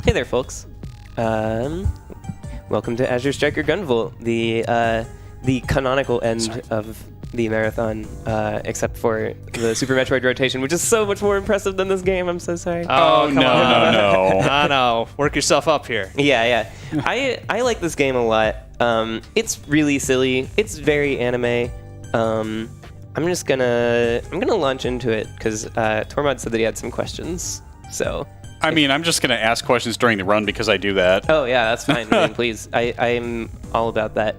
Hey there, folks. Welcome to Azure Striker Gunvolt, the canonical end of the marathon, except for the Super Metroid rotation, which is so much more impressive than this game. I'm so sorry. Oh, no. No. Work yourself up here. Yeah. I like this game a lot. It's really silly. It's very anime. I'm gonna launch into it because Tormod said that he had some questions. So. I mean, I'm just going to ask questions during the run because I do that. Oh, yeah, that's fine. I mean, please. I'm all about that.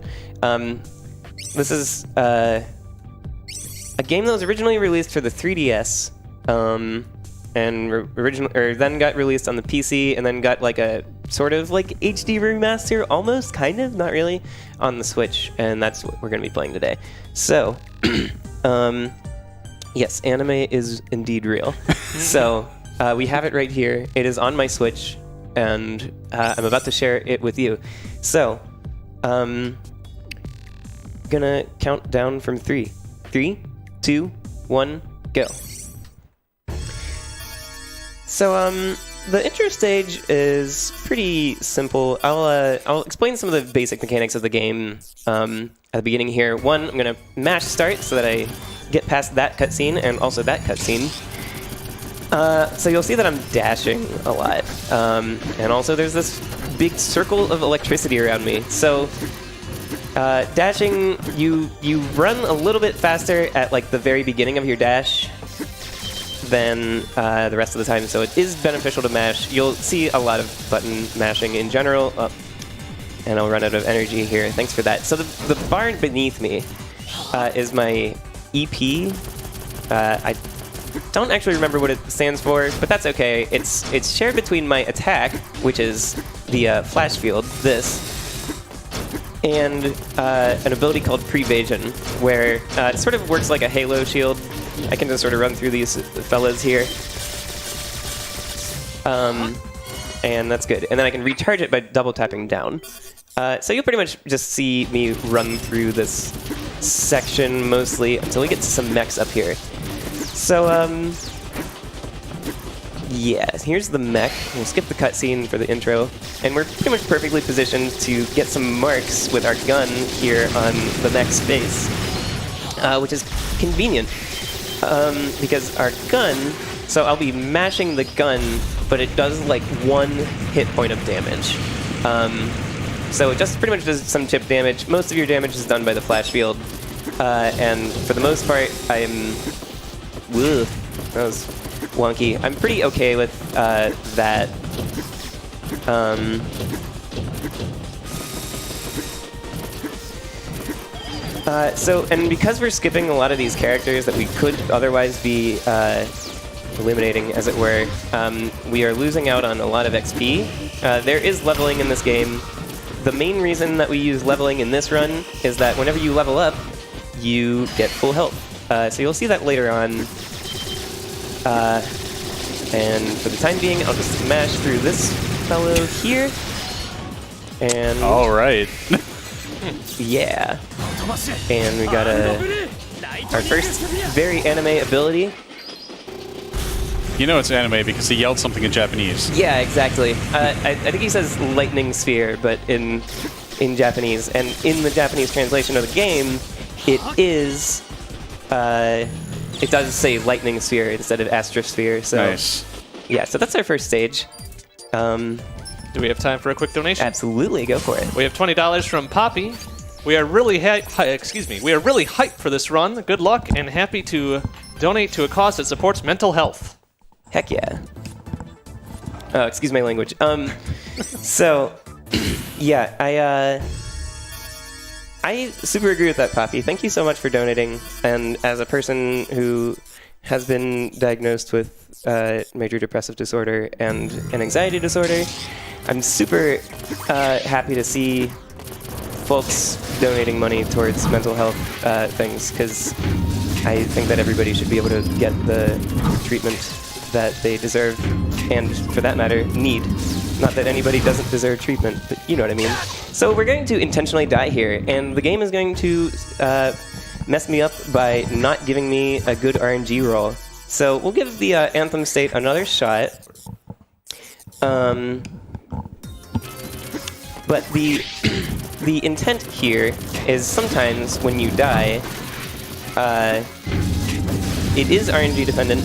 This is a game that was originally released for the 3DS, and then got released on the PC, and then got like a sort of like HD remaster, almost, kind of, not really, on the Switch, and that's what we're going to be playing today. So, yes, anime is indeed real. So... we have it right here. It is on my Switch, and I'm about to share it with you. So, gonna count down from 3. 3, 2, 1, go. So, the intro stage is pretty simple. I'll explain some of the basic mechanics of the game at the beginning here. One, I'm gonna mash start so that I get past that cutscene and also that cutscene. So you'll see that I'm dashing a lot, and also there's this big circle of electricity around me. So dashing, you run a little bit faster at like the very beginning of your dash than the rest of the time, so it is beneficial to mash. You'll see a lot of button mashing in general, and I'll run out of energy here. Thanks for that. So the bar beneath me is my EP. I don't actually remember what it stands for, but that's okay. It's shared between my attack, which is the flash field, this, and an ability called Prevasion, where it sort of works like a Halo shield. I can just sort of run through these fellas here. And that's good. And then I can recharge it by double tapping down. So you'll pretty much just see me run through this section mostly until we get to some mechs up here. So, yeah, here's the mech. We'll skip the cutscene for the intro, and we're pretty much perfectly positioned to get some marks with our gun here on the mech's face, which is convenient, because our gun, so I'll be mashing the gun, but it does like 1 hit point of damage. So it just pretty much does some chip damage. Most of your damage is done by the flash field, and for the most part, Whoa, that was wonky. I'm pretty okay with that. And because we're skipping a lot of these characters that we could otherwise be eliminating, as it were, we are losing out on a lot of XP. There is leveling in this game. The main reason that we use leveling in this run is that whenever you level up, you get full health. So you'll see that later on. And for the time being, I'll just smash through this fellow here. And... All right. Yeah. And we got our first very anime ability. You know it's anime because he yelled something in Japanese. Yeah, exactly. I think he says lightning sphere, but in Japanese. And in the Japanese translation of the game, it is... it does say lightning sphere instead of astrosphere. So, nice. Yeah, so that's our first stage. Do we have time for a quick donation? Absolutely, go for it. We have $20 from Poppy. We are really we are really hyped for this run. Good luck, and happy to donate to a cause that supports mental health. Heck yeah. Oh, excuse my language. So, yeah, I super agree with that, Poppy. Thank you so much for donating. And as a person who has been diagnosed with major depressive disorder and an anxiety disorder, I'm super happy to see folks donating money towards mental health things, because I think that everybody should be able to get the treatment that they deserve, and for that matter, need. Not that anybody doesn't deserve treatment, but you know what I mean. So we're going to intentionally die here, and the game is going to mess me up by not giving me a good RNG roll. So we'll give the Anthem State another shot. But the intent here is sometimes when you die, it is RNG dependent.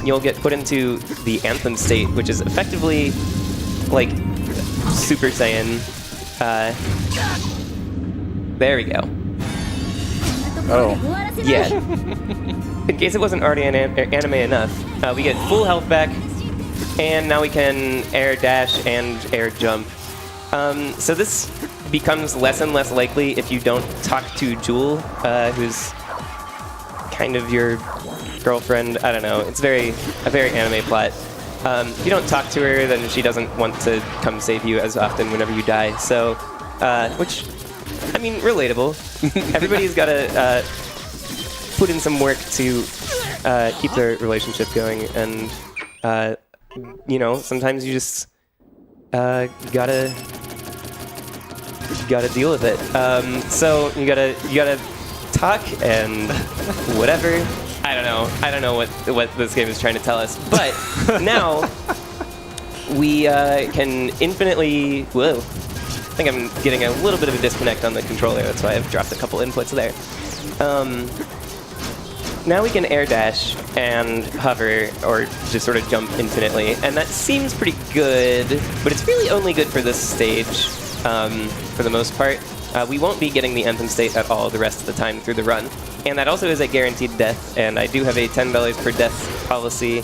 You'll get put into the Anthem state, which is effectively like Super Saiyan. There we go. Oh. Yeah. In case it wasn't already anime enough, we get full health back, and now we can air dash and air jump. So this becomes less and less likely if you don't talk to Jewel, who's kind of your girlfriend. I don't know. It's a very anime plot. If you don't talk to her, then she doesn't want to come save you as often whenever you die. So, which, I mean, relatable. Everybody's got to put in some work to keep their relationship going, and you know, sometimes you just gotta deal with it. So you gotta talk and whatever. I don't know what this game is trying to tell us, but now we can infinitely. Whoa. I think I'm getting a little bit of a disconnect on the controller. That's why I've dropped a couple inputs there. Now we can air dash and hover, or just sort of jump infinitely, and that seems pretty good, but it's really only good for this stage for the most part. We won't be getting the Anthem state at all the rest of the time through the run, and that also is a guaranteed death, and I do have a $10 per death policy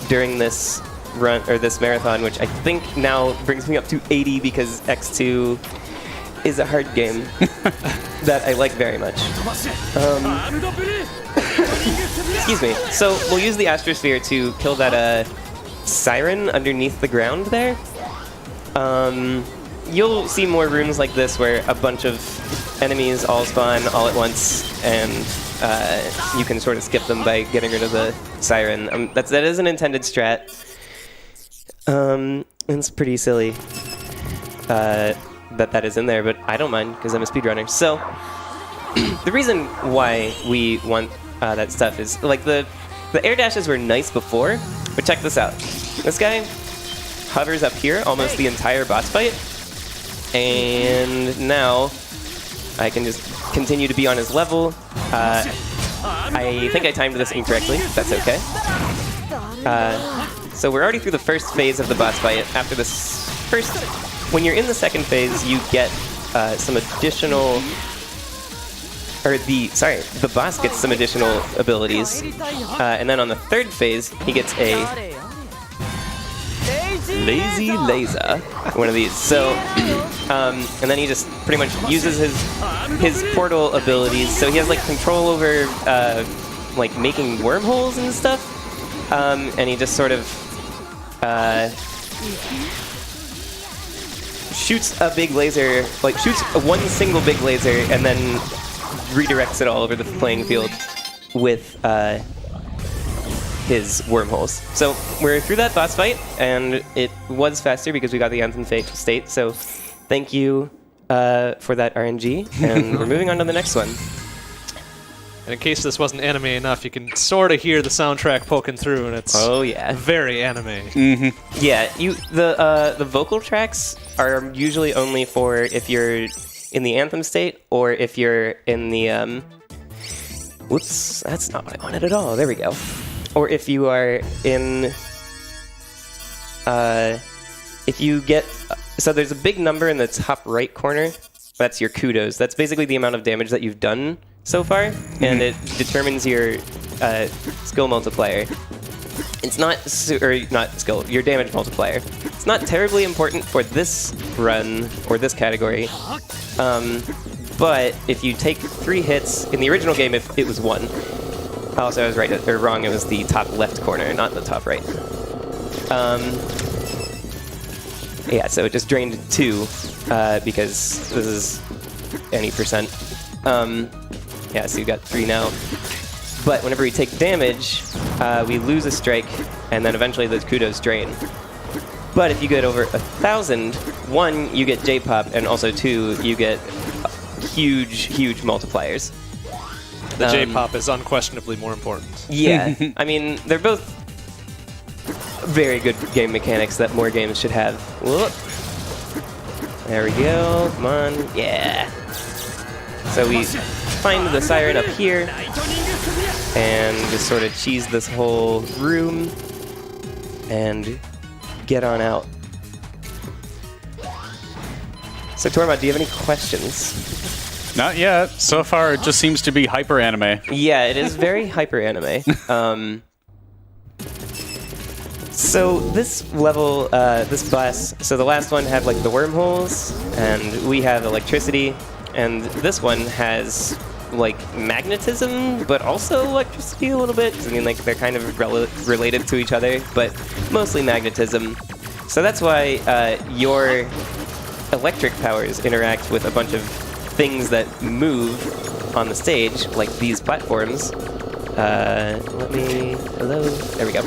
during this run, or this marathon, which I think now brings me up to 80 because X2 is a hard game that I like very much. Excuse me. So we'll use the Astrosphere to kill that siren underneath the ground there. You'll see more rooms like this where a bunch of enemies all spawn all at once, and you can sort of skip them by getting rid of the siren. That is an intended strat. It's pretty silly that is in there, but I don't mind because I'm a speedrunner. So the reason why we want that stuff is, like, the air dashes were nice before, but check this out. This guy hovers up here almost the entire boss fight, and now I can just continue to be on his level. I think I timed this incorrectly. That's okay. So we're already through the first phase of the boss fight. After this first... When you're in the second phase, you get some additional... the boss gets some additional abilities. And then on the third phase, he gets a Lazy Laser, one of these. So, and then he just pretty much uses his portal abilities. So he has like control over like making wormholes and stuff. And he just sort of shoots a big laser, like shoots one single big laser, and then redirects it all over the playing field with his wormholes. So we're through that boss fight, and it was faster because we got the Anthem state, so thank you for that RNG, and we're moving on to the next one. And in case this wasn't anime enough, you can sort of hear the soundtrack poking through, and it's very anime. Mm-hmm. Yeah, the vocal tracks are usually only for if you're in the Anthem state, or if you're in the, whoops, that's not what I wanted at all, there we go. Or if you are in, if you get, so there's a big number in the top right corner, that's your kudos. That's basically the amount of damage that you've done so far, and it determines your skill multiplier. It's not, your damage multiplier. It's not terribly important for this run, or this category, but if you take 3 hits, in the original game it was 1. Also, I was right, or wrong, it was the top left corner, not the top right. Yeah, so it just drained 2, because this is any percent. Yeah, so you got 3 now. But whenever we take damage, we lose a strike, and then eventually those kudos drain. But if you get over 1,000, 1, you get J-pop, and also 2, you get huge, huge multipliers. The J-pop is unquestionably more important. Yeah, I mean, they're both very good game mechanics that more games should have. Whoop. There we go. Come on. Yeah. So we find the siren up here and just sort of cheese this whole room and get on out. So Tormod, do you have any questions? Not yet. So far, it just seems to be hyper anime. Yeah, it is very hyper anime. So this level, this bus, so the last one had like the wormholes, and we have electricity, and this one has like magnetism, but also electricity a little bit. I mean, like they're kind of related to each other, but mostly magnetism. So that's why your electric powers interact with a bunch of things that move on the stage, like these platforms. Hello, there we go.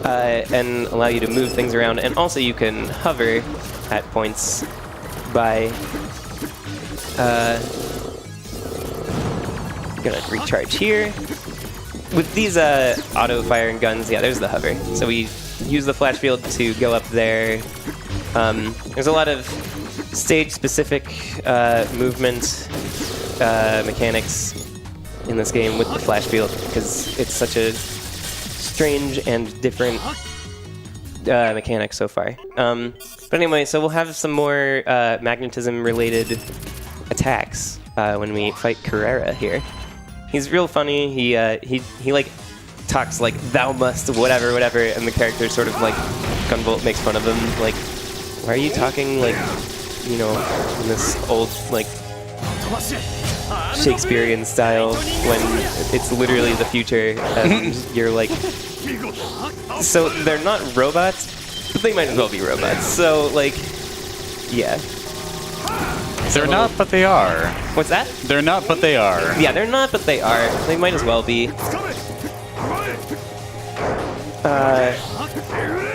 And allow you to move things around, and also you can hover at points by gonna recharge here. With these auto firing guns, yeah, there's the hover. So we use the flash field to go up there. There's a lot of stage-specific movement mechanics in this game with the flash field, because it's such a strange and different mechanic so far. But anyway, so we'll have some more magnetism-related attacks when we fight Carrera here. He's real funny. He like talks like "thou must" whatever, and the character sort of like Gunvolt makes fun of him, like, why are you talking like, you know, in this old like Shakespearean style when it's literally the future and you're like... So they're not robots, but they might as well be robots. So like, yeah. They're not, but they are. What's that? They're not, but they are. Yeah, they're not, but they are. They might as well be.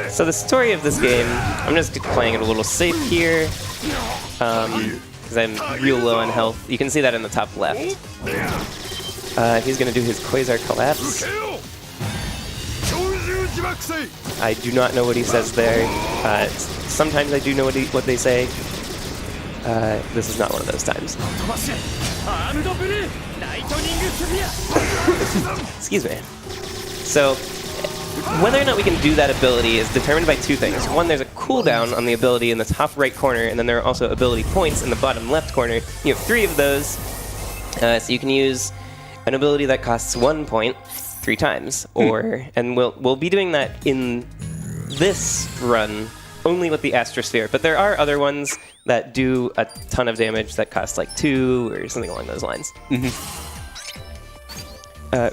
So the story of this game, I'm just playing it a little safe here, because I'm real low on health. You can see that in the top left. He's going to do his Quasar Collapse. I do not know what he says there. Sometimes I do know what they say. This is not one of those times. Excuse me. So, whether or not we can do that ability is determined by two things. One, there's a cooldown on the ability in the top right corner, and then there are also ability points in the bottom left corner. You have 3 of those, so you can use an ability that costs 1 point 3 times, and we'll be doing that in this run only with the Astrosphere, but there are other ones that do a ton of damage that cost like 2 or something along those lines.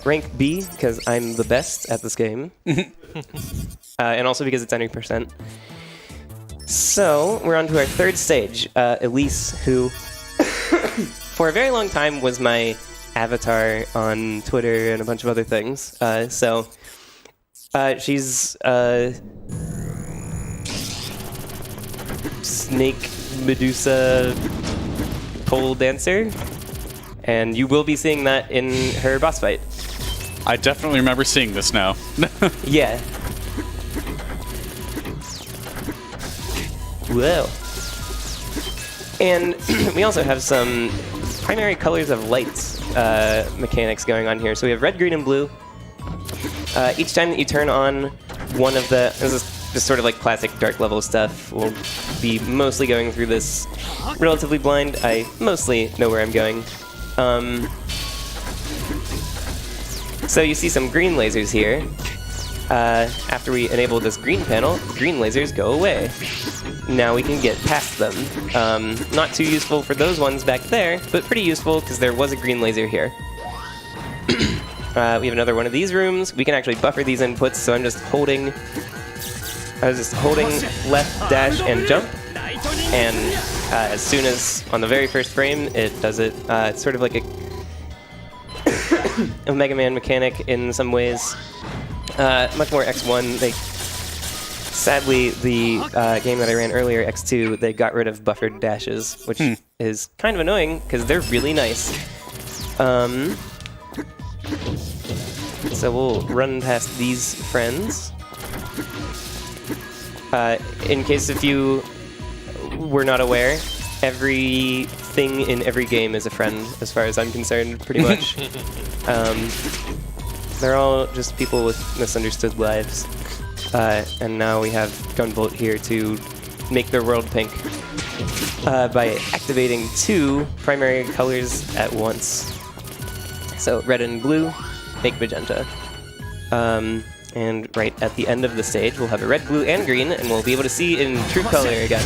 Rank B, because I'm the best at this game. And also because it's 90%. So, we're on to our 3rd stage. Elise, who for a very long time was my avatar on Twitter and a bunch of other things. She's snake Medusa pole dancer, and you will be seeing that in her boss fight. I definitely remember seeing this now. Yeah. Whoa. And we also have some primary colors of lights mechanics going on here. So we have red, green, and blue. Each time that you turn on one of the... This is just sort of like classic dark level stuff. We'll be mostly going through this relatively blind. I mostly know where I'm going. So you see some green lasers here. After we enable this green panel, green lasers go away. Now we can get past them. Not too useful for those ones back there, but pretty useful because there was a green laser here. We have another one of these rooms. We can actually buffer these inputs, so I was just holding left dash and jump, and as soon as on the very first frame it does it. It's sort of like a Mega Man mechanic in some ways. Much more X1. Sadly, the game that I ran earlier, X2, they got rid of buffered dashes, which is kind of annoying because they're really nice. So we'll run past these friends. In case if you were not aware, everything in every game is a friend, as far as I'm concerned, pretty much. They're all just people with misunderstood lives. And now we have Gunvolt here to make their world pink by activating 2 primary colors at once. So red and blue make magenta. And right at the end of the stage, we'll have a red, blue, and green, and we'll be able to see in true color again.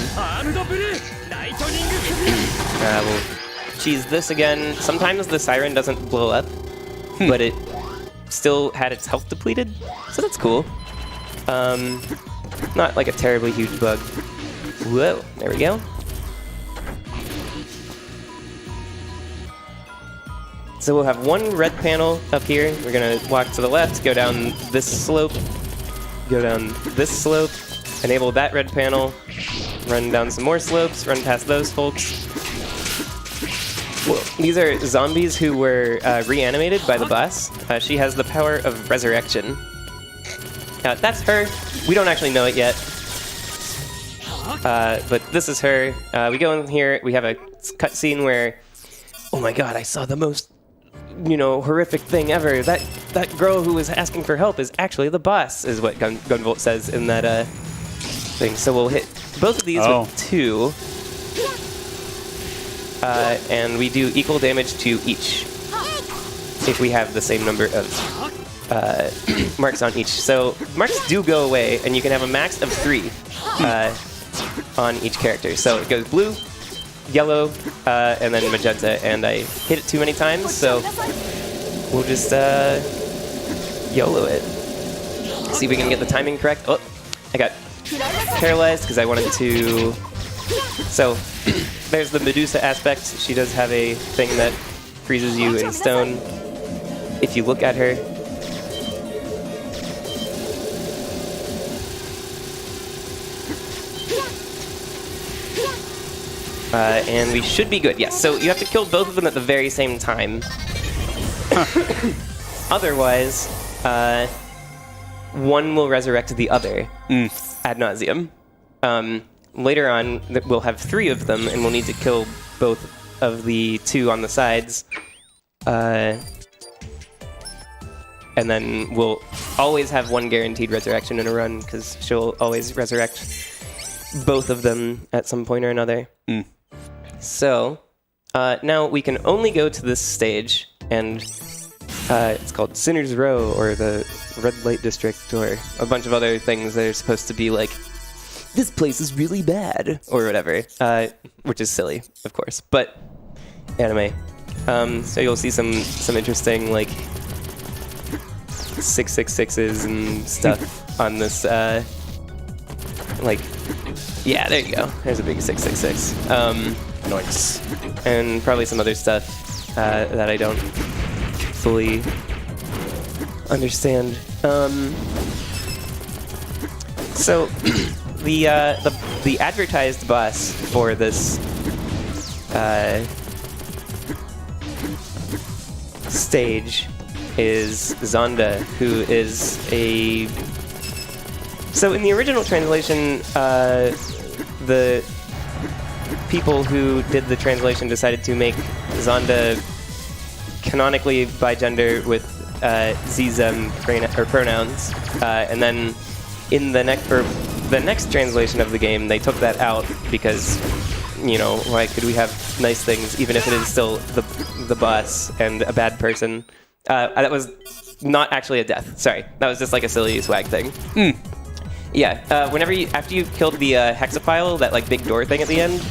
We'll cheese this again. Sometimes the siren doesn't blow up, but it still had its health depleted, so that's cool. Not like a terribly huge bug. Whoa, there we go. So we'll have 1 red panel up here. We're gonna walk to the left, go down this slope, go down this slope, enable that red panel, run down some more slopes, run past those folks. Well, these are zombies who were reanimated by the boss. She has the power of resurrection. That's her. We don't actually know it yet. But this is her. We go in here, we have a cutscene where, oh my god, I saw the most, horrific thing ever. That girl who was asking for help is actually the boss, is what Gunvolt says in that thing. So we'll hit both of these with 2. And we do equal damage to each if we have the same number of marks on each. So marks do go away, and you can have a max of 3 on each character. So it goes blue, yellow, and then magenta, and I hit it too many times, so we'll just YOLO it. See if we can get the timing correct. Oh, I got paralyzed because I wanted to... So, there's the Medusa aspect. She does have a thing that freezes you in stone if you look at her. And we should be good. Yes, so you have to kill both of them at the very same time. Otherwise, one will resurrect the other ad nauseum. Later on, we'll have 3 of them, and we'll need to kill both of the 2 on the sides. And then we'll always have 1 guaranteed resurrection in a run, because she'll always resurrect both of them at some point or another. So, now we can only go to this stage, and it's called Sinner's Row, or the Red Light District, or a bunch of other things that are supposed to be like, this place is really bad, or whatever, which is silly, of course, but anime. So you'll see some interesting, like, 666s and stuff on this, like, yeah, there you go. There's a big 666. Nice. And probably some other stuff that I don't fully understand. So the advertised boss for this stage is Zonda, who is a... So in the original translation, the people who did the translation decided to make Zonda canonically bigender with Z-Zem pronouns, and then in the next translation of the game, they took that out because, why could we have nice things even if it is still the boss and a bad person? That was not actually a death. Sorry, that was just like a silly swag thing. Yeah, after you killed the hexapile, that like big door thing at the end,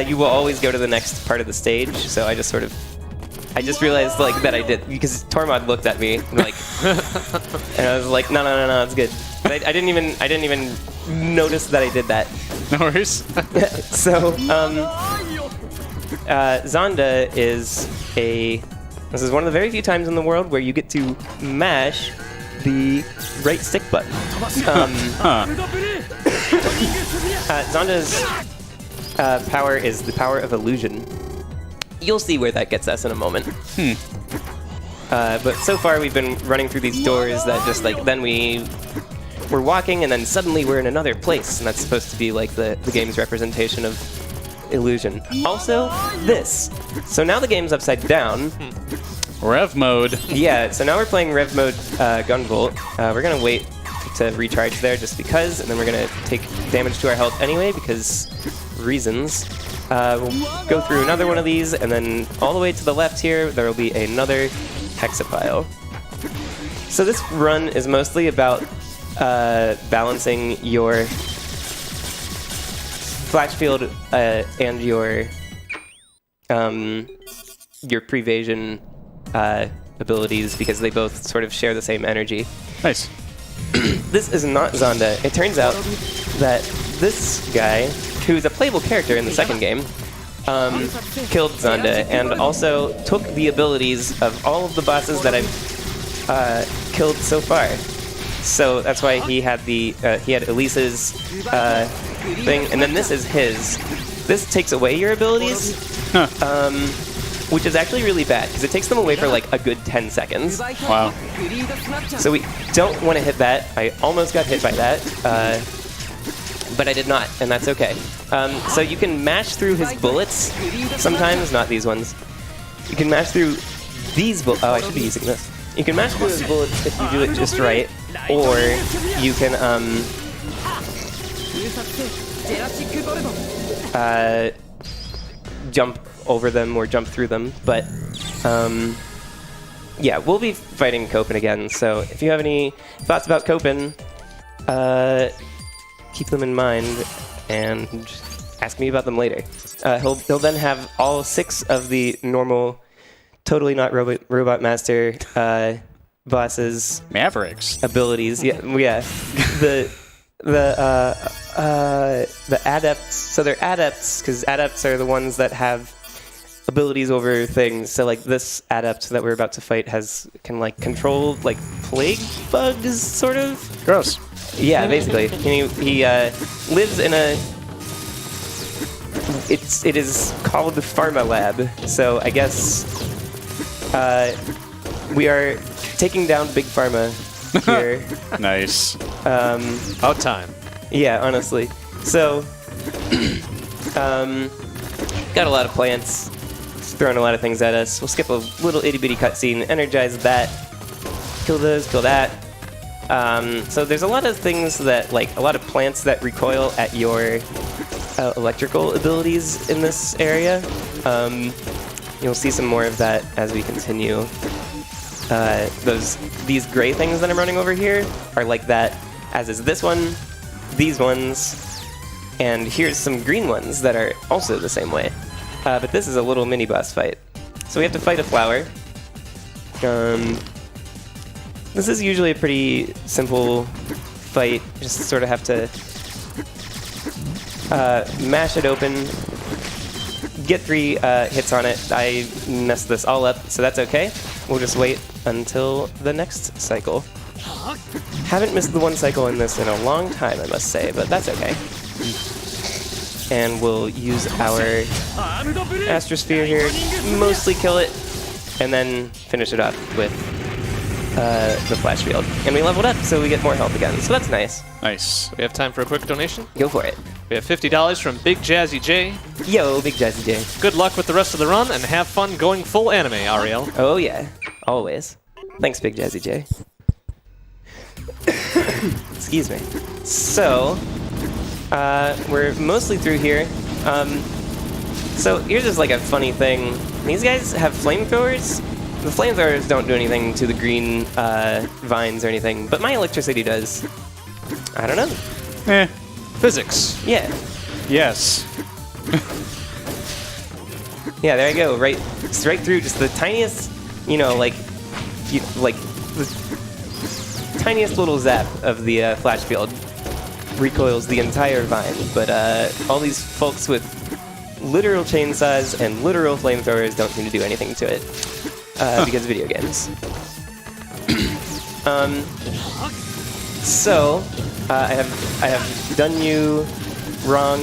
you will always go to the next part of the stage. So I just realized like that I did, because Tormod looked at me like, and I was like, no, it's good. But I didn't even notice that I did that. No worries. So Zonda is this is one of the very few times in the world where you get to mash the right stick button. Zonda's power is the power of illusion. You'll see where that gets us in a moment. But so far we've been running through these doors that just like, then we're walking and then suddenly we're in another place, and that's supposed to be like the game's representation of illusion. Also, this. So now the game's upside down. Rev mode. Yeah, so now we're playing Rev mode Gunvolt. We're gonna wait to recharge there just because, and then we're gonna take damage to our health anyway because reasons. We'll go through another one of these, and then all the way to the left here, there will be another hexapile. So this run is mostly about balancing your flash field and your prevasion abilities because they both sort of share the same energy. Nice. This is not Zonda. It turns out that this guy, who's a playable character in the second game, killed Zonda and also took the abilities of all of the bosses that I've killed so far. So that's why he had he had Elise's thing, and then this is his. This takes away your abilities, which is actually really bad because it takes them away for like a good 10 seconds. Wow. So we don't want to hit that. I almost got hit by that, but I did not, and that's okay. So you can mash through his bullets sometimes, not these ones. You can mash through these bullets. Oh, I should be using this. You can mash through his bullets if you do it just right, or you can jump over them or jump through them. But yeah, we'll be fighting Copen again. So if you have any thoughts about Copen, keep them in mind and ask me about them later. He'll then have all 6 of the normal, totally not Robot Master bosses. Mavericks. Abilities. Yeah. The adepts. So they're adepts because adepts are the ones that have abilities over things. So like this adept that we're about to fight can like control like plague bugs, sort of. Gross. Yeah, basically. He lives in a. It is called the Pharma Lab. So I guess we are taking down Big Pharma here. Nice. About time. Yeah, honestly. So, got a lot of plants, throwing a lot of things at us. We'll skip a little itty-bitty cutscene, energize that, kill those, kill that. So there's a lot of things that, like, a lot of plants that recoil at your electrical abilities in this area. You'll see some more of that as we continue. These gray things that I'm running over here are like that, as is this one, these ones, and here's some green ones that are also the same way. But this is a little mini boss fight. So we have to fight a flower. This is usually a pretty simple fight. Just sort of have to mash it open, get 3 hits on it. I messed this all up, so that's okay. We'll just wait until the next cycle. Haven't missed the one cycle in this in a long time, I must say, but that's okay. And we'll use our Astrosphere here, mostly kill it, and then finish it up with the Flash Field. And we leveled up, so we get more health again, so that's nice. Nice. We have time for a quick donation. Go for it. We have $50 from Big Jazzy J. Yo, Big Jazzy J. Good luck with the rest of the run, and have fun going full anime, Ariel. Oh yeah, always. Thanks, Big Jazzy J. Excuse me. So, we're mostly through here. So here's just like a funny thing. These guys have flamethrowers. The flamethrowers don't do anything to the green vines or anything, but my electricity does. I don't know. Physics. Yeah. Yes. Yeah, there I go. Right through just the tiniest, the tiniest little zap of the flash field recoils the entire vine. But all these folks with literal chainsaws and literal flamethrowers don't seem to do anything to it because of video games. So I have done you wrong.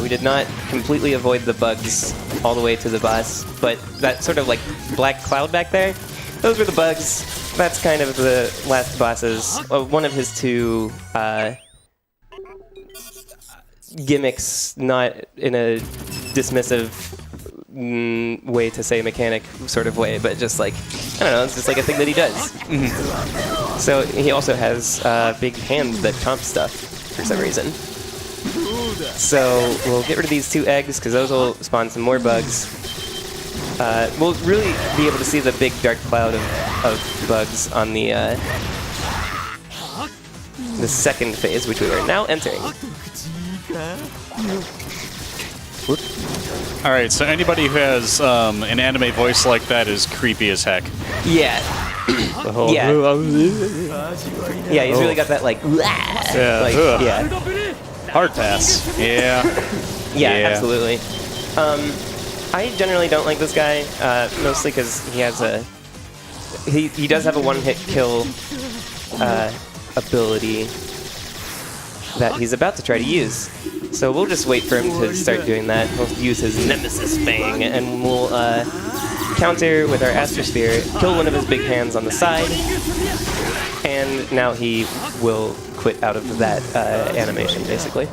We did not completely avoid the bugs all the way to the boss, but that sort of like black cloud back there, those were the bugs. That's kind of the last bosses. One of his 2 gimmicks, not in a dismissive way to say mechanic sort of way, but just like, I don't know, it's just like a thing that he does. So he also has a big hand that chomps stuff for some reason. So we'll get rid of these 2 eggs because those will spawn some more bugs. We'll really be able to see the big dark cloud of bugs on the second phase, which we are now entering. All right, so anybody who has an anime voice like that is creepy as heck. Yeah. Yeah. Yeah, he's really got that like, Hard pass. Yeah. Yeah, absolutely. I generally don't like this guy, mostly because he has he does have a one-hit kill ability that he's about to try to use. So we'll just wait for him to start doing that. We'll use his Nemesis Fang, and we'll counter with our Astrosphere, kill one of his big hands on the side, and now he will quit out of that animation, basically.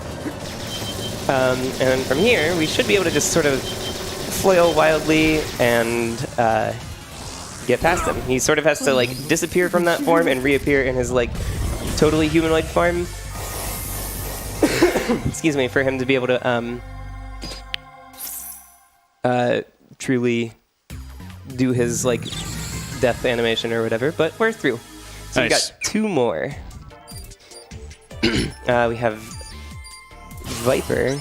And from here, we should be able to just sort of flail wildly and get past him. He sort of has to like disappear from that form and reappear in his like totally humanoid form. Excuse me, for him to be able to truly do his like death animation or whatever. But we're through. So we've got 2 more. We have Viper,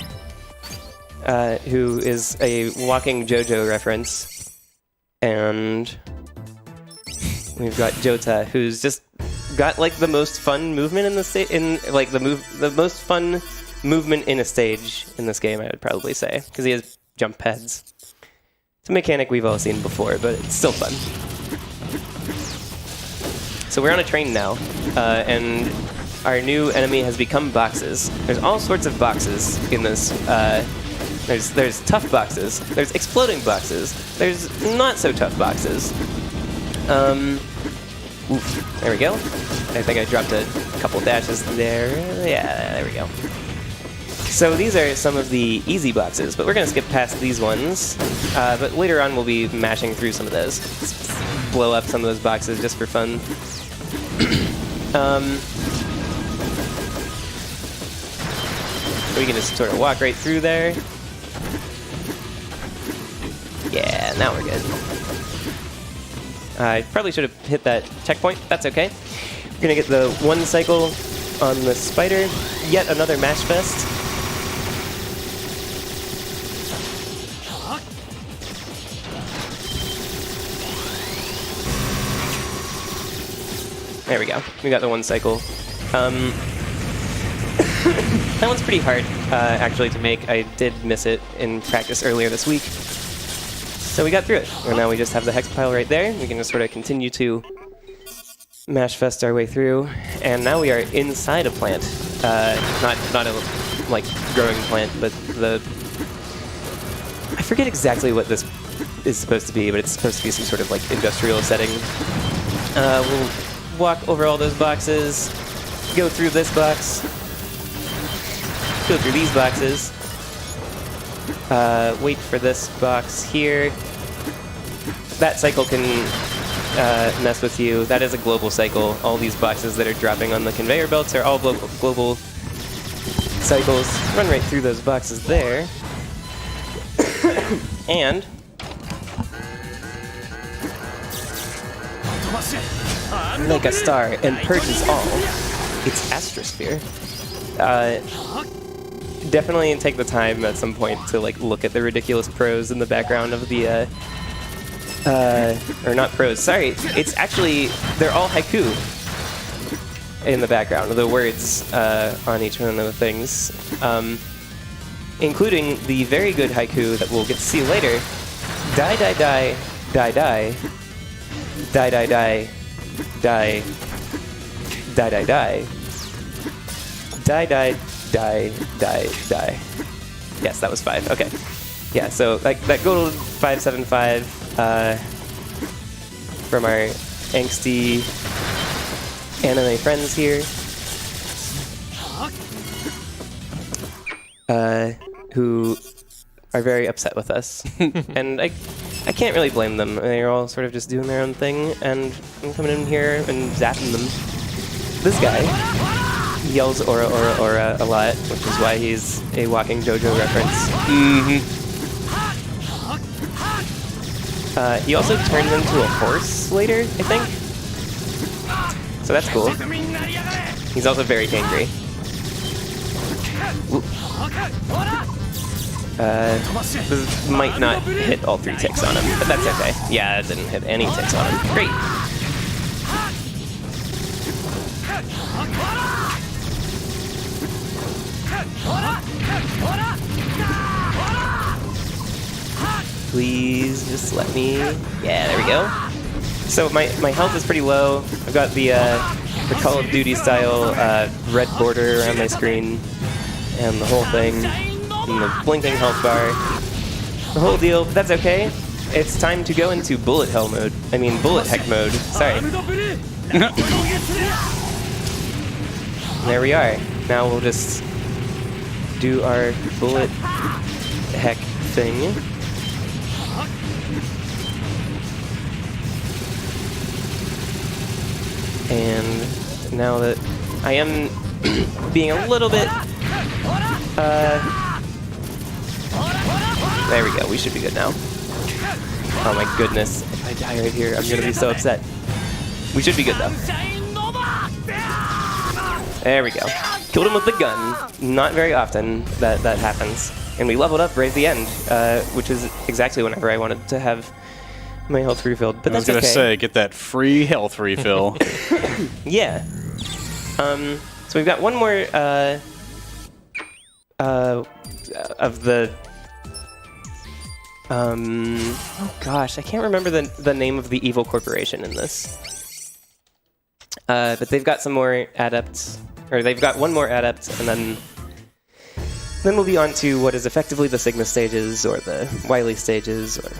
who is a walking JoJo reference, and we've got Jota, who's just got like the most fun movement in the most fun movement in a stage in this game, I would probably say, because he has jump pads. It's a mechanic we've all seen before, but it's still fun. So we're on a train now, and our new enemy has become boxes. There's all sorts of boxes in this. There's tough boxes. There's exploding boxes. There's not so tough boxes. Oof, there we go. I think I dropped a couple dashes there. Yeah, there we go. So these are some of the easy boxes, but we're going to skip past these ones. But later on, we'll be mashing through some of those. Let's blow up some of those boxes just for fun. We can just sort of walk right through there. Yeah, now we're good. I probably should have hit that checkpoint. That's okay. We're going to get the 1 cycle on the spider. Yet another Mash Fest. There we go. We got the 1 cycle. That one's pretty hard, actually, to make. I did miss it in practice earlier this week. So we got through it. And now we just have the hex pile right there. We can just sort of continue to Mash Fest our way through. And now we are inside a plant. Not a, like, growing plant, but the... I forget exactly what this is supposed to be, but it's supposed to be some sort of, like, industrial setting. We'll walk over all those boxes, go through this box, go through these boxes, wait for this box here. That cycle can mess with you. That is a global cycle. All these boxes that are dropping on the conveyor belts are all global cycles. Run right through those boxes there. And like a star and purges all. It's Astrosphere. Definitely take the time at some point to like look at the ridiculous prose in the background of the or not prose, sorry. It's actually, they're all haiku in the background, the words on each one of the things. Including the very good haiku that we'll get to see later. Die, die, die, die, die. Die, die, die, die. Die, die, die. Die, die, die, die, die. Yes, that was 5. Okay. Yeah, so like that gold 575 from our angsty anime friends here. Who are very upset with us. And I can't really blame them. They're all sort of just doing their own thing, and I'm coming in here and zapping them. This guy yells aura, aura, aura a lot, which is why he's a walking JoJo reference. He also turns into a horse later, I think. So that's cool. He's also very angry. This might not hit all 3 ticks on him, but that's okay. Yeah, it didn't hit any ticks on him. Great. Please just let me... Yeah, there we go. So my health is pretty low. I've got the Call of Duty style red border around my screen and the whole thing. And the blinking health bar. The whole deal, but that's okay. It's time to go into bullet hell mode. I mean bullet heck mode. Sorry. There we are. Now we'll just do our bullet heck thing. And now that I am being a little bit, there we go, we should be good now. Oh my goodness, if I die right here, I'm gonna be so upset. We should be good though. There we go. Killed him with the gun. Not very often that happens. And we leveled up right at the end, which is exactly whenever I wanted to have my health refilled, but that's okay. I was gonna say, get that free health refill. Yeah. So we've got one more of the oh gosh, I can't remember the name of the evil corporation in this. But they've got some more adepts, or they've got one more adept, and then we'll be on to what is effectively the Stigma stages, or the Wily stages, or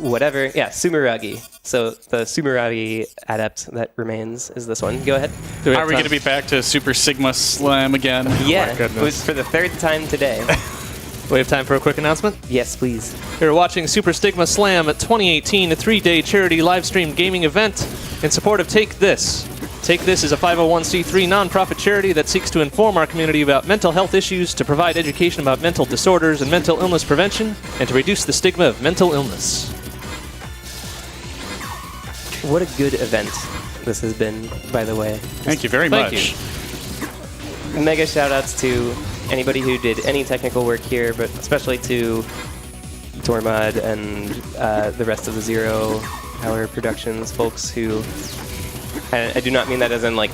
whatever. Yeah, Sumeragi. So the Sumeragi adept that remains is this one. Go ahead. Are we going to be back to Super Sigma Slam again? Yeah, it was for the 3rd time today. We have time for a quick announcement? Yes, please. You're watching Super Stigma Slam 2018, a 3-day charity live-stream gaming event in support of Take This. Take This is a 501c3 nonprofit charity that seeks to inform our community about mental health issues, to provide education about mental disorders and mental illness prevention, and to reduce the stigma of mental illness. What a good event this has been, by the way. Thank you very much. Mega shout-outs to anybody who did any technical work here, but especially to Tormod and the rest of the Zero Hour Productions folks who... I do not mean that as in, like,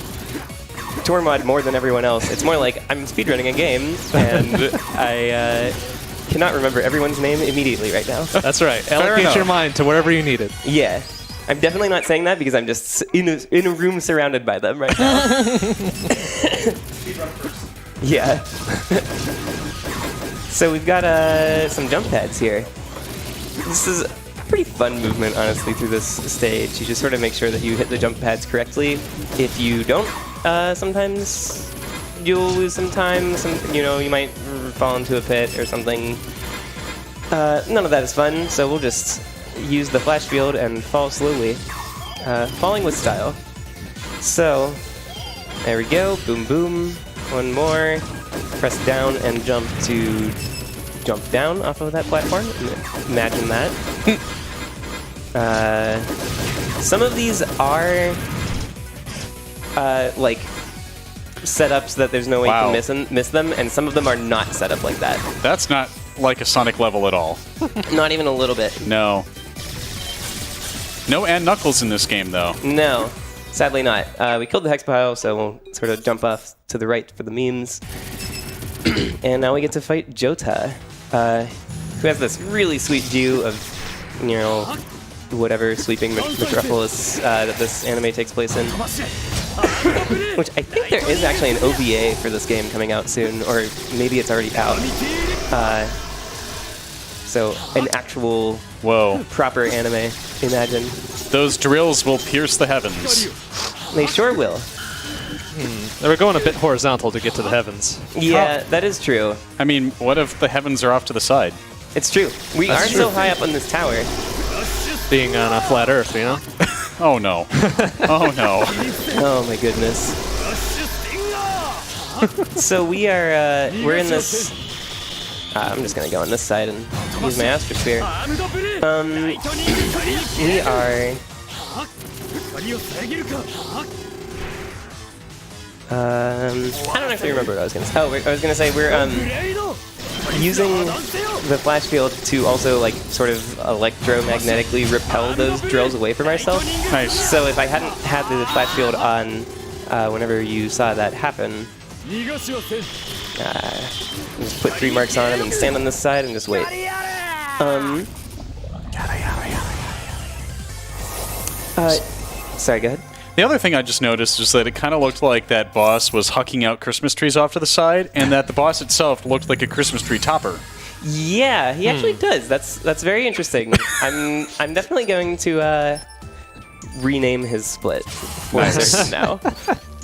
Tormod more than everyone else. It's more like I'm speedrunning a game, and I cannot remember everyone's name immediately right now. That's right. Allocate your mind to wherever you need it. Yeah. I'm definitely not saying that because I'm just in a room surrounded by them right now. Yeah. So we've got some jump pads here. This is a pretty fun movement, honestly, through this stage. You just sort of make sure that you hit the jump pads correctly. If you don't, sometimes you'll lose some time. You might fall into a pit or something. None of that is fun, so we'll just use the flash field and fall slowly. Falling with style. So, there we go. Boom, boom. One more. Press down and jump to jump down off of that platform. Imagine that. Some of these are like set up so that there's no way you can miss them, and some of them are not set up like that. That's not like a Sonic level at all. Not even a little bit. No. No and Knuckles in this game, though. No. Sadly not. We killed the Hex Pile, so we'll sort of jump off to the right for the memes. And now we get to fight Jota, who has this really sweet view of, whatever sweeping metropolis that this anime takes place in. Which I think there is actually an OVA for this game coming out soon, or maybe it's already out. So an actual proper anime, imagine. Those drills will pierce the heavens. They sure will. They were going a bit horizontal to get to the heavens. Yeah, that is true. I mean, what if the heavens are off to the side? It's true. We That's are true. so high up on this tower. Being on a flat Earth, you know? Oh no. Oh no. Oh my goodness. So we're in this. I'm just gonna go on this side and use my Astrosphere. We are. I don't actually remember what I was gonna say. Oh, I was gonna say we're using the flash field to also like sort of electromagnetically repel those drills away from ourselves. Nice. So if I hadn't had the flash field on, whenever you saw that happen, just put 3 marks on him and stand on this side and just wait. Sorry, go ahead. The other thing I just noticed is that it kind of looked like that boss was hucking out Christmas trees off to the side, and that the boss itself looked like a Christmas tree topper. Yeah, he actually does. That's very interesting. I'm definitely going to rename his split for certain now.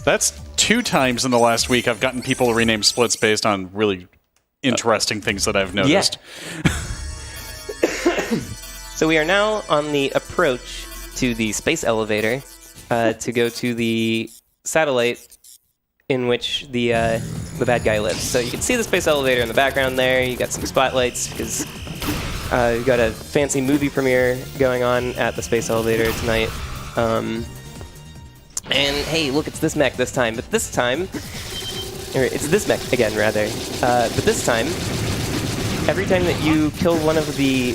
That's 2 times in the last week I've gotten people to rename splits based on really interesting things that I've noticed. Yeah. So we are now on the approach to the space elevator to go to the satellite in which the bad guy lives. So you can see the space elevator in the background there. You got some spotlights because you got a fancy movie premiere going on at the space elevator tonight. And hey, look, it's this mech this time. But this time, or it's this mech again, rather. But this time, every time that you kill one of the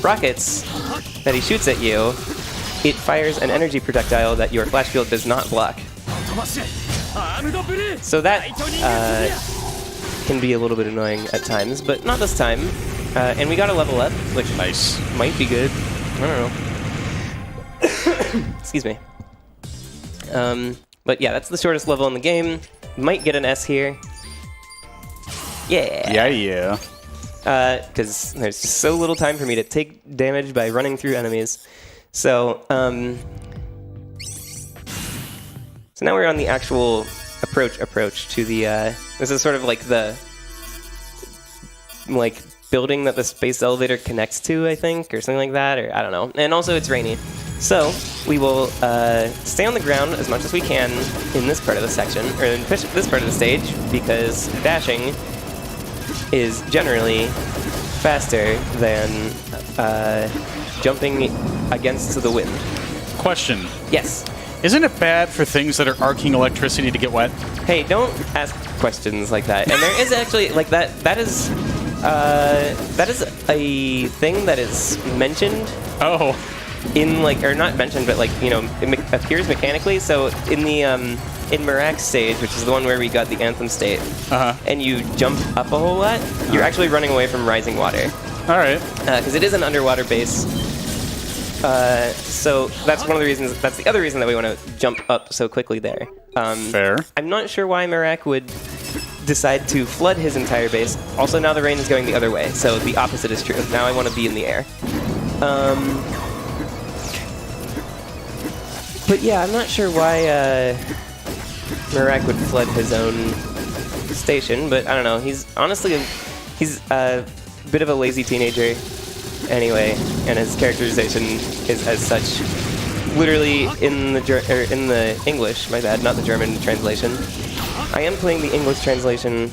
rockets that he shoots at you, it fires an energy projectile that your flash field does not block. So that can be a little bit annoying at times, but not this time. And we got a level up, which Nice. might be good. I don't know. Excuse me. But yeah, that's the shortest level in the game. Might get an S here. Yeah. Yeah. Because there's just so little time for me to take damage by running through enemies. So, so now we're on the actual approach to the, this is sort of like the, building that the space elevator connects to, I think, or something like that, or I don't know. And also it's rainy. So, we will stay on the ground as much as we can in this part of the section, or in this part of the stage, because dashing is generally faster than jumping against the wind. Question. Yes. Isn't it bad for things that are arcing electricity to get wet? Hey, don't ask questions like that. And there is actually, like, that is a thing that is mentioned Oh. in, like, or not mentioned, but, like, you know, it appears mechanically. So in the, in Merak's stage, which is the one where we got the Anthem state, and you jump up a whole lot, you're actually running away from rising water. All right. Because it is an underwater base. So that's one of the reasons, that's the other reason that we want to jump up so quickly there. Fair. I'm not sure why Merak would decide to flood his entire base. Also, now the rain is going the other way, so the opposite is true. Now I want to be in the air. But yeah, I'm not sure why Merak would flood his own station, but I don't know. He's honestly, he's a bit of a lazy teenager anyway, and his characterization is as such. Literally in the English, my bad, not the German translation. I am playing the English translation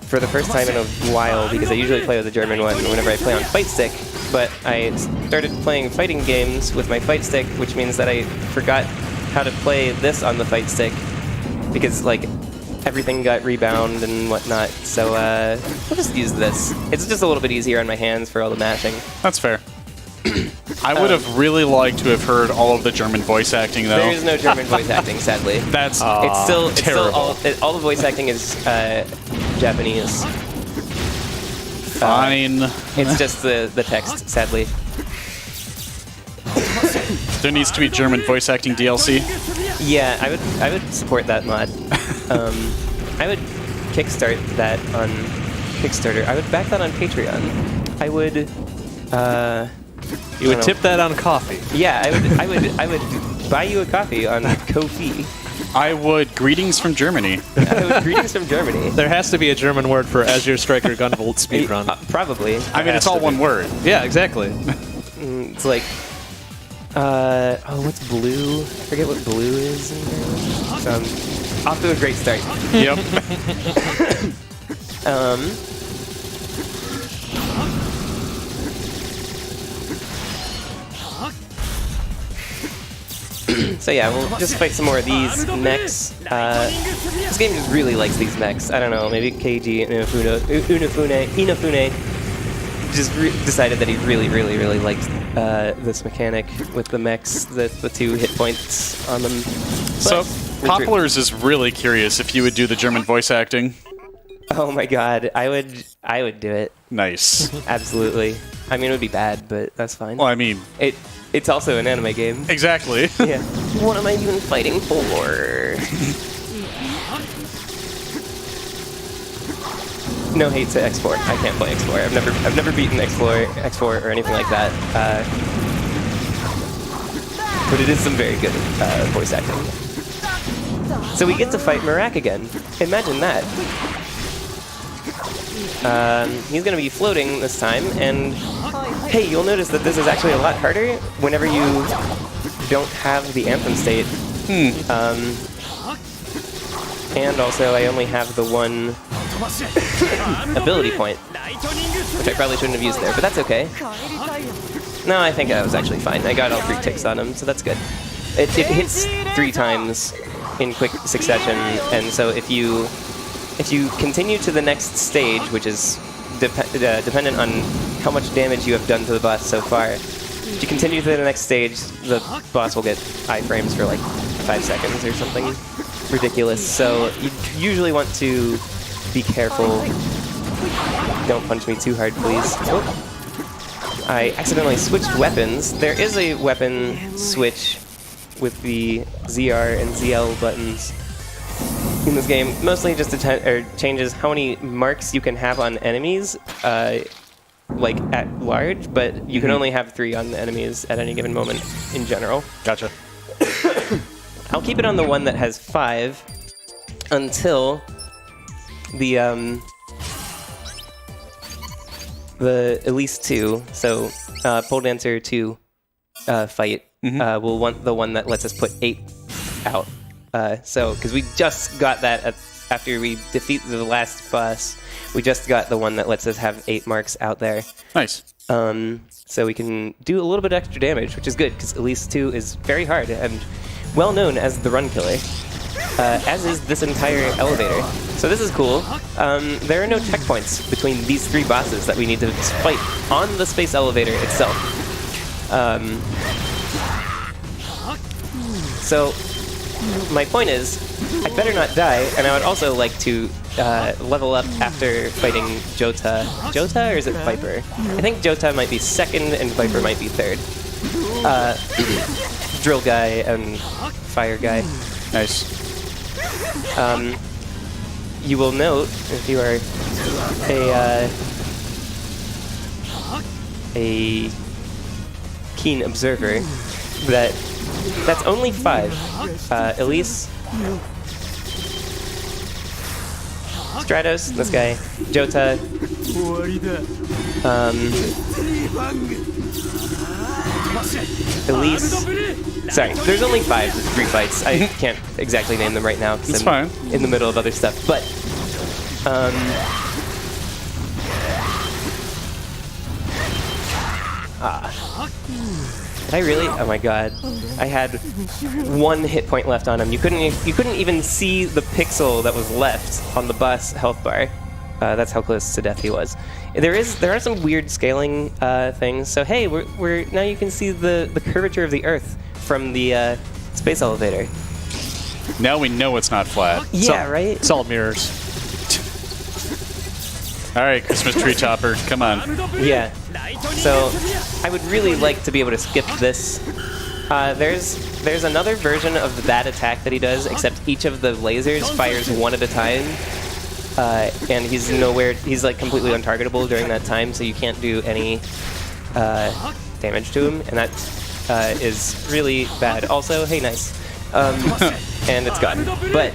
for the first time in a while because I usually play with the German one whenever I play on Fight Stick, but I started playing fighting games with my Fight Stick, which means that I forgot how to play this on the Fight Stick because, like, everything got rebound and whatnot, so we'll just use this. It's just a little bit easier on my hands for all the mashing. That's fair. I would have really liked to have heard all of the German voice acting, though. There is no German voice acting, sadly. That's It's still terrible. all the voice acting is Japanese. Fine. It's just the text, sadly. There needs to be German voice acting DLC. Yeah, I would support that mod. I would kickstart that on Kickstarter. I would back that on Patreon. I would. You would tip that on coffee. Yeah, I would buy you a coffee on Ko-fi. I would. Greetings from Germany. Greetings from Germany. There has to be a German word for Azure Striker Gunvolt speedrun. Probably. I mean, it's all one word. Yeah, exactly. It's like, what's blue? I forget what blue is. Off to a great start. Yep. So yeah, we'll just fight some more of these mechs. This game just really likes these mechs. I don't know, maybe KG Inafune just decided that he really liked this mechanic with the mechs, the 2 hit points on them. So, Populars is really curious if you would do the German voice acting. Oh my god, I would do it. Nice. Absolutely. I mean, it would be bad, but that's fine. Well, I mean... It's also an anime game. Exactly. Yeah. What am I even fighting for? No hate to X4. I can't play X4. I've never beaten X4 or anything like that. But it is some very good voice acting. So we get to fight Marak again. Imagine that. He's going to be floating this time, and hey, you'll notice that this is actually a lot harder whenever you don't have the Anthem state. And also, I only have the one ability point, which I probably shouldn't have used there, but that's okay. No, I think that was actually fine. I got all 3 ticks on him, so that's good. It hits 3 times in quick succession, and so if you continue to the next stage, which is dependent on how much damage you have done to the boss so far, if you continue to the next stage, the boss will get iframes for like 5 seconds or something ridiculous. So you usually want to be careful. Don't punch me too hard, please. Oh. I accidentally switched weapons. There is a weapon switch with the ZR and ZL buttons in this game, mostly just changes how many marks you can have on enemies, like at large, but you can only have 3 on the enemies at any given moment in general. Gotcha. I'll keep it on the one that has 5 until the at least 2. So pole dancer 2 fight will want the one that lets us put 8 out. So, because we just got that after we defeat the last boss, we just got the one that lets us have 8 marks out there. Nice. So we can do a little bit extra damage, which is good, because Elise 2 is very hard and well known as the run killer, as is this entire elevator. So this is cool. There are no checkpoints between these 3 bosses that we need to fight on the space elevator itself. So my point is, I better not die, and I would also like to level up after fighting Jota. Jota, or is it Viper? I think Jota might be 2nd, and Viper might be 3rd. Drill guy and fire guy. Nice. You will note, if you are a keen observer, that that's only 5. Elise, Stratos, this guy, Jota, Elise. Sorry, there's only 5 3 fights. I can't exactly name them right now because I'm fine. in the middle of other stuff. But did I really? Oh my god! I had 1 hit point left on him. You couldn't even see the pixel that was left on the boss health bar. That's how close to death he was. There are some weird scaling things. So hey, we're now you can see the curvature of the Earth from the space elevator. Now we know it's not flat. Yeah, right. It's all mirrors. All right, Christmas tree topper, come on. Yeah. So I would really like to be able to skip this. There's another version of that attack that he does, except each of the lasers fires 1 at a time. And he's like completely untargetable during that time, so you can't do any damage to him, and that is really bad. Also, hey, nice. and it's gone. But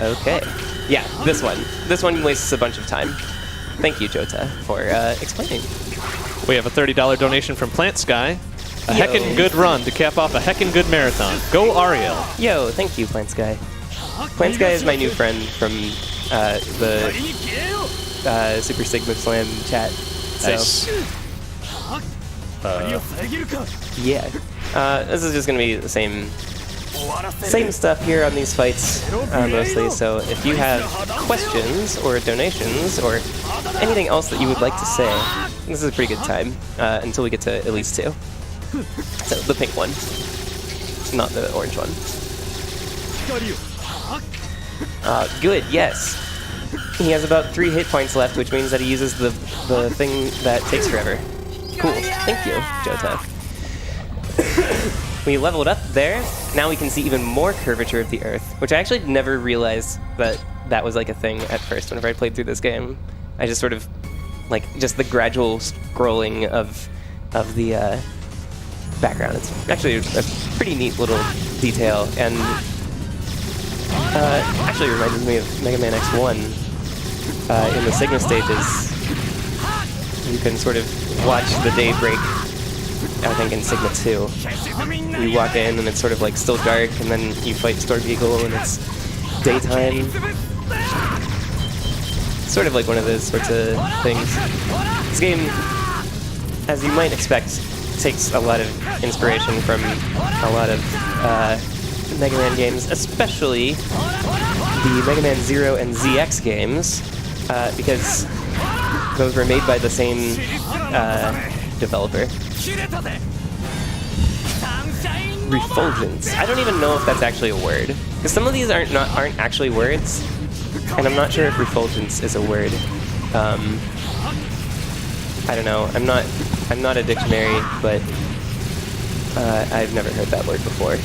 okay, yeah, this one wastes a bunch of time. Thank you, Jota, for explaining. We have a $30 donation from Plant Sky. A heckin' good run to cap off a heckin' good marathon. Go Ariel. Yo, thank you, Plant Sky. Plant Sky is my new friend from the Super Stigma Slam chat. So, Nice. yeah. This is just going to be the same stuff here on these fights, mostly. So if you have questions or donations or anything else that you would like to say, this is a pretty good time until we get to at least 2. So the pink one, not the orange one. Good, yes. He has about 3 hit points left, which means that he uses the thing that takes forever. Cool. Thank you, Jota. We leveled up there. Now we can see even more curvature of the Earth, which I actually never realized that was like a thing at first whenever I played through this game. I just sort of, like, just the gradual scrolling of the background. It's actually a pretty neat little detail, and actually reminds me of Mega Man X1. In the Sigma stages, you can sort of watch the day break, I think, in Sigma 2. You walk in and it's sort of like still dark, and then you fight Storm Eagle and it's daytime. Sort of like one of those sorts of things. This game, as you might expect, takes a lot of inspiration from a lot of Mega Man games, especially the Mega Man 0 and ZX games, because those were made by the same developer. Refulgence. I don't even know if that's actually a word, because some of these aren't actually words, and I'm not sure if refulgence is a word. I don't know. I'm not a dictionary, but I've never heard that word before.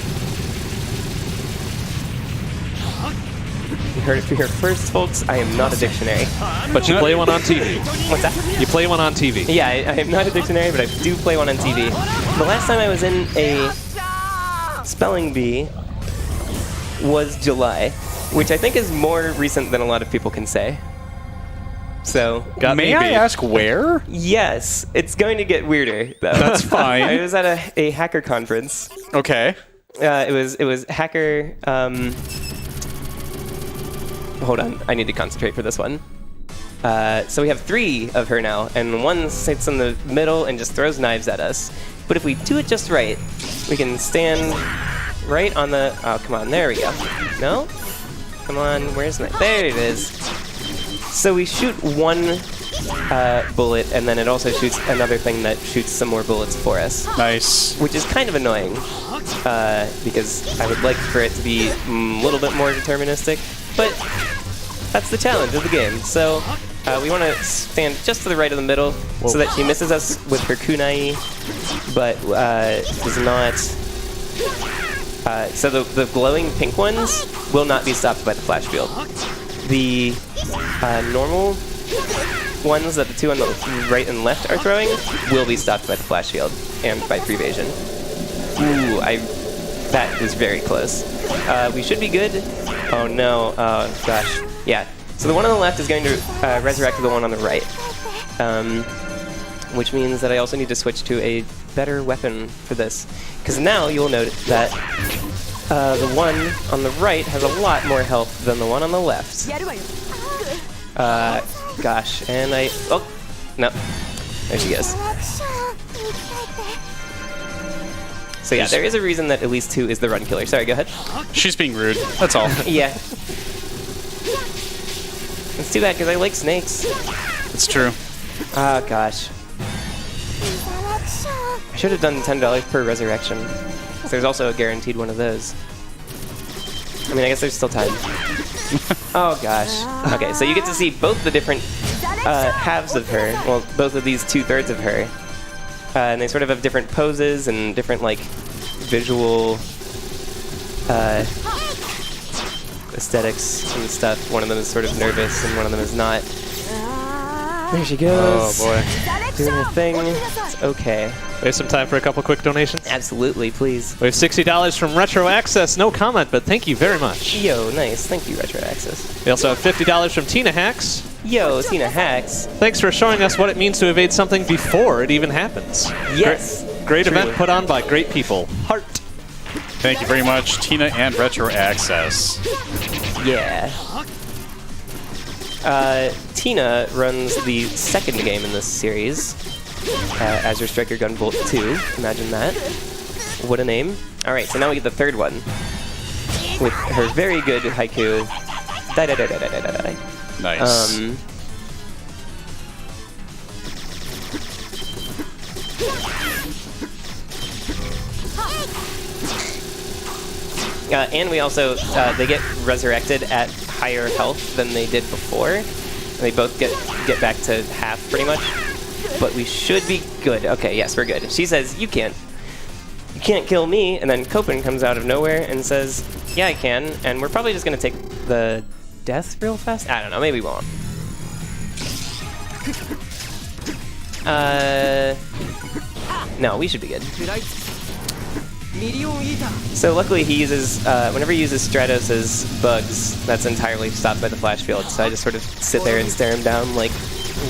You heard it here first, folks. I am not a dictionary. But you play one on TV. What's that? You play one on TV. Yeah, I am not a dictionary, but I do play one on TV. The last time I was in a spelling bee was July, which I think is more recent than a lot of people can say. So, May I ask where? Yes, it's going to get weirder, though. That's fine. I was at a hacker conference. Okay. It was hacker. Hold on, I need to concentrate for this one. So we have 3 of her now, and one sits in the middle and just throws knives at us. But if we do it just right, we can stand right on the... Oh, come on, there we go. No? Come on, where's my... There it is. So we shoot one bullet, and then it also shoots another thing that shoots some more bullets for us. Nice. Which is kind of annoying, because I would like for it to be a little bit more deterministic, but that's the challenge of the game. So we want to stand just to the right of the middle so that she misses us with her kunai, but does not... so the glowing pink ones will not be stopped by the flash field. The normal ones that the 2 on the right and left are throwing will be stopped by the flash field and by Prevasion. Ooh, that was very close. We should be good. Oh no, oh gosh. Yeah, so the one on the left is going to resurrect the one on the right. Which means that I also need to switch to a better weapon for this. Because now you'll note that the one on the right has a lot more health than the one on the left. Gosh, and oh, no. There she goes. So yeah, there is a reason that at least 2 is the run killer. Sorry, go ahead. She's being rude. That's all. Yeah. It's too bad, because I like snakes. It's true. Oh, gosh. I should have done $10 per resurrection. There's also a guaranteed one of those. I mean, I guess there's still time. Oh, gosh. Okay, so you get to see both the different halves of her. Well, both of these 2/3 of her. And they sort of have different poses and different, like, visual aesthetics and stuff. One of them is sort of nervous and one of them is not. There she goes. Oh, boy. Doing her thing. It's okay. We have some time for a couple quick donations. Absolutely, please. We have $60 from Retro Access. No comment, but thank you very much. Yo, nice. Thank you, Retro Access. We also have $50 from Tina Hacks. Yo, Tina Hacks. Thanks for showing us what it means to evade something before it even happens. Yes. Great truly. event put on by great people. Heart. Thank you very much, Tina and Retro Access. Yeah. Tina runs the second game in this series, Azure Striker Gunvolt 2. Imagine that. What a name. All right, so now we get the third one with her very good haiku. Die, die, die, die, die, die, die, die. Nice. And we also, they get resurrected at higher health than they did before. And they both get back to half, pretty much. But we should be good. Okay, yes, we're good. She says, you can't kill me. And then Copen comes out of nowhere and says, yeah, I can. And we're probably just going to take the death real fast. I don't know, maybe we won't. No, we should be good. So luckily he uses, whenever he uses Stratos' bugs, that's entirely stopped by the flash field. So I just sort of sit there and stare him down like,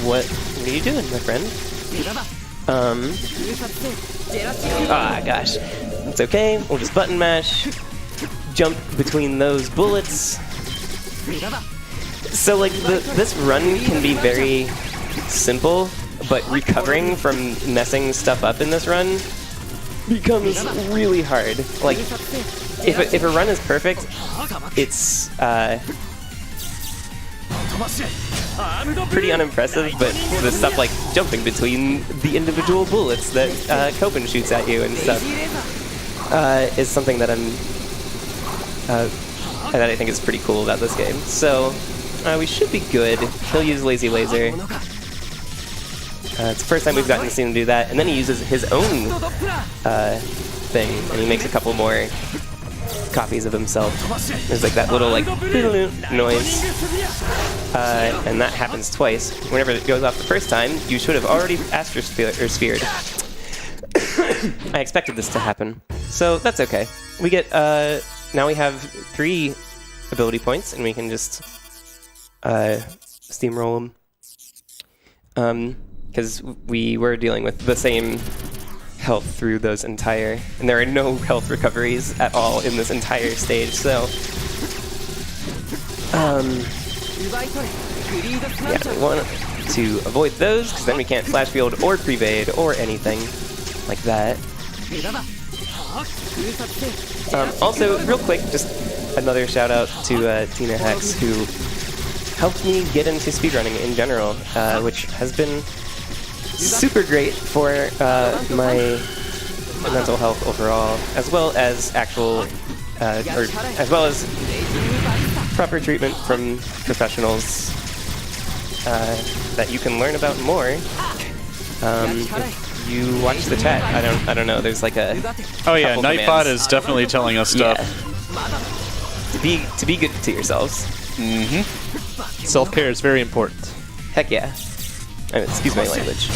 what are you doing, my friend? Ah, gosh. It's okay, we'll just button mash, jump between those bullets. So like, this run can be very simple, but recovering from messing stuff up in this run becomes really hard. Like, if a run is perfect, it's pretty unimpressive, but the stuff like jumping between the individual bullets that Copen shoots at you and stuff is something that that I think is pretty cool about this game. So we should be good. He'll use Lazy Laser. It's the first time we've gotten to see him do that, and then he uses his own thing, and he makes a couple more copies of himself. There's like that little like noise, and that happens twice. Whenever it goes off the first time, you should have already Astrosphered. I expected this to happen, so that's okay. We get now we have 3 ability points, and we can just steamroll them. Because we were dealing with the same health through those entire... And there are no health recoveries at all in this entire stage, so... yeah, we want to avoid those, because then we can't flash field or prevade or anything like that. Also, real quick, just another shout out to Tina Hex, who helped me get into speedrunning in general, which has been super great for my mental health overall, as well as actual, as well as proper treatment from professionals that you can learn about more if you watch the chat. I don't know. There's like a oh yeah, Nightbot is definitely telling us stuff. Yeah. To be good to yourselves. Mm-hmm. Self-care is very important. Heck yeah. Excuse my language.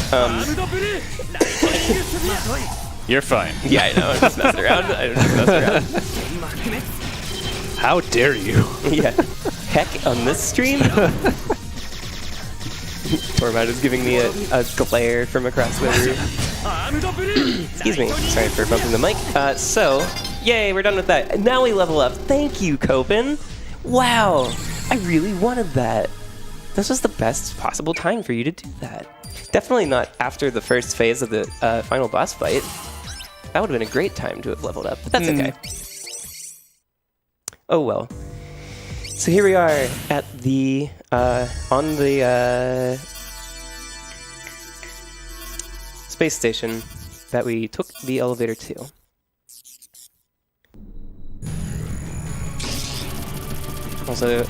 You're fine. Yeah, I know. I'm just messing around. How dare you? Yeah. Heck, on this stream? Tormod is giving me a glare from across the room. Excuse me. Sorry for bumping the mic. So, yay, we're done with that. Now we level up. Thank you, Copen. Wow. I really wanted that. This was the best possible time for you to do that. Definitely not after the first phase of the final boss fight. That would have been a great time to have leveled up, but that's okay. Oh well. So here we are at the, on the space station that we took the elevator to. Also,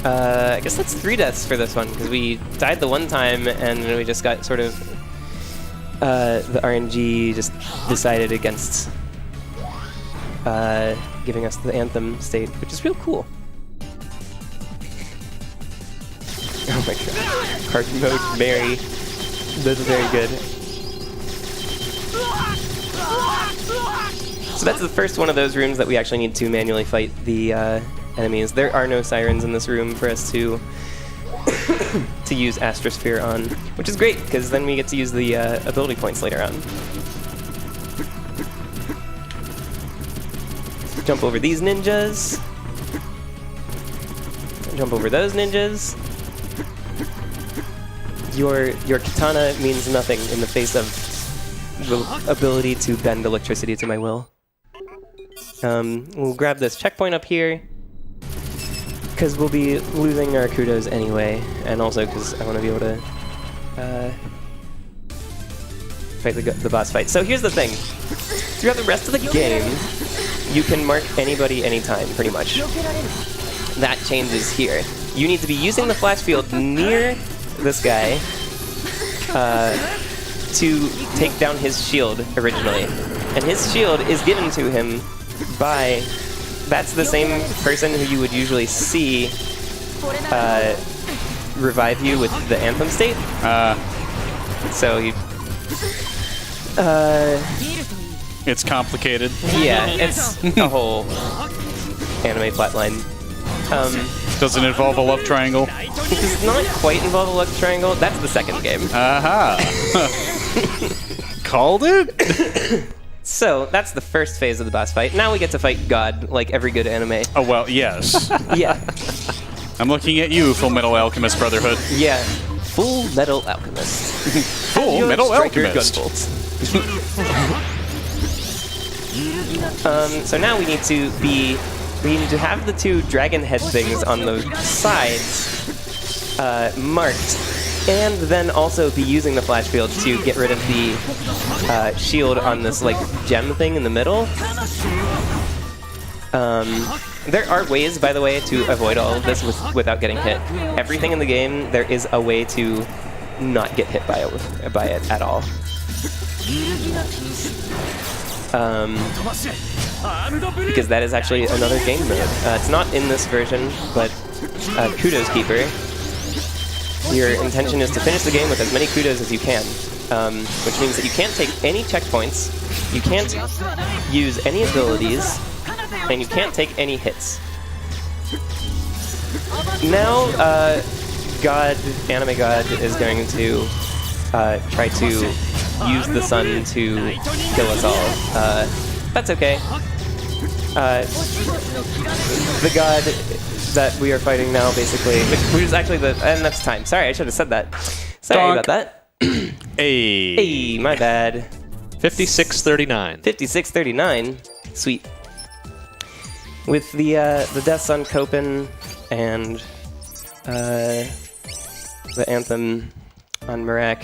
I guess that's 3 deaths for this one, because we died the one time, and then we just got sort of, the RNG just decided against giving us the Anthem state, which is real cool. Oh my god. Hard mode Mary. That's very good. So that's the first one of those rooms that we actually need to manually fight the enemies. There are no sirens in this room for us to to use Astrosphere on, which is great, because then we get to use the ability points later on. Jump over these ninjas. Jump over those ninjas. Your katana means nothing in the face of the ability to bend electricity to my will. We'll grab this checkpoint up here, because we'll be losing our kudos anyway, and also because I want to be able to fight the boss fight. So here's the thing. Throughout the rest of the game, you can mark anybody anytime, pretty much. That changes here. You need to be using the flash field near this guy to take down his shield originally. And his shield is given to him by... That's the same person who you would usually see revive you with the Anthem state. So you... It's complicated. Yeah, it's a whole anime plotline. Does it involve a love triangle? It does not quite involve a love triangle. That's the second game. Aha! Called it? So, that's the first phase of the boss fight. Now we get to fight God, like every good anime. Oh, well, yes. Yeah. I'm looking at you, Full Metal Alchemist Brotherhood. Yeah. Full Metal Alchemist. Full Azure Metal Striker Alchemist. Gunvolt. So now we need to have the two dragon head things on the sides marked, and then also be using the flash field to get rid of the shield on this like gem thing in the middle. There are ways, by the way, to avoid all of this without getting hit. Everything in the game, there is a way to not get hit by it at all. Because that is actually another game mode. It's not in this version, but Kudos Keeper. Your intention is to finish the game with as many kudos as you can, which means that you can't take any checkpoints, you can't use any abilities, and you can't take any hits. Now, Anime God is going to try to use the sun to kill us all. That's okay. The god that we are fighting now, basically, which is actually and that's time. Sorry, I should have said that. Sorry about that. Hey, my bad. 5639. 5639. Sweet. With the deaths on Copen and the anthem on Marak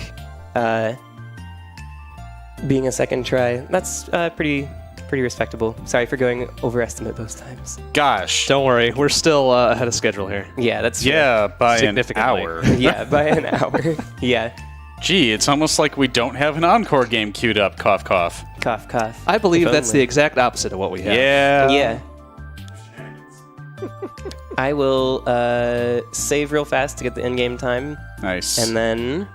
being a second try, that's pretty respectable. Sorry for going overestimate both times. Gosh. Don't worry, we're still ahead of schedule here. Yeah, that's true. Yeah, by an Significantly. hour. Yeah, by an hour. Yeah. Gee, it's almost like we don't have an encore game queued up. Cough, cough. Cough, cough. I believe If that's the only. exact opposite of what we have. Yeah. Yeah. I will save real fast to get the in-game time, Nice. and then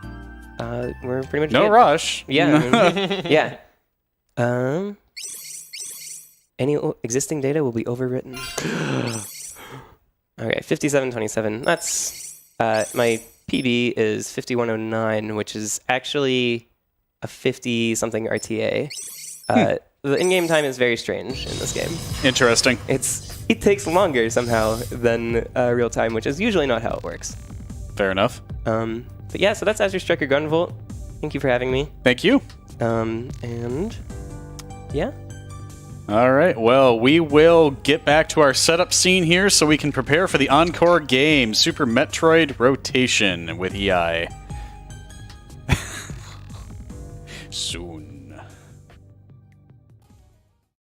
we're pretty much no good. rush. Yeah. Yeah. Any existing data will be overwritten. Okay, 5727. That's my PB is 5109, which is actually a 50-something RTA. The in-game time is very strange in this game. Interesting. It takes longer somehow than real time, which is usually not how it works. Fair enough. But yeah, so that's Azure Striker Gunvolt. Thank you for having me. Thank you. And yeah. All right, well, we will get back to our setup scene here so we can prepare for the encore game, Super Metroid Rotation with EI. Soon.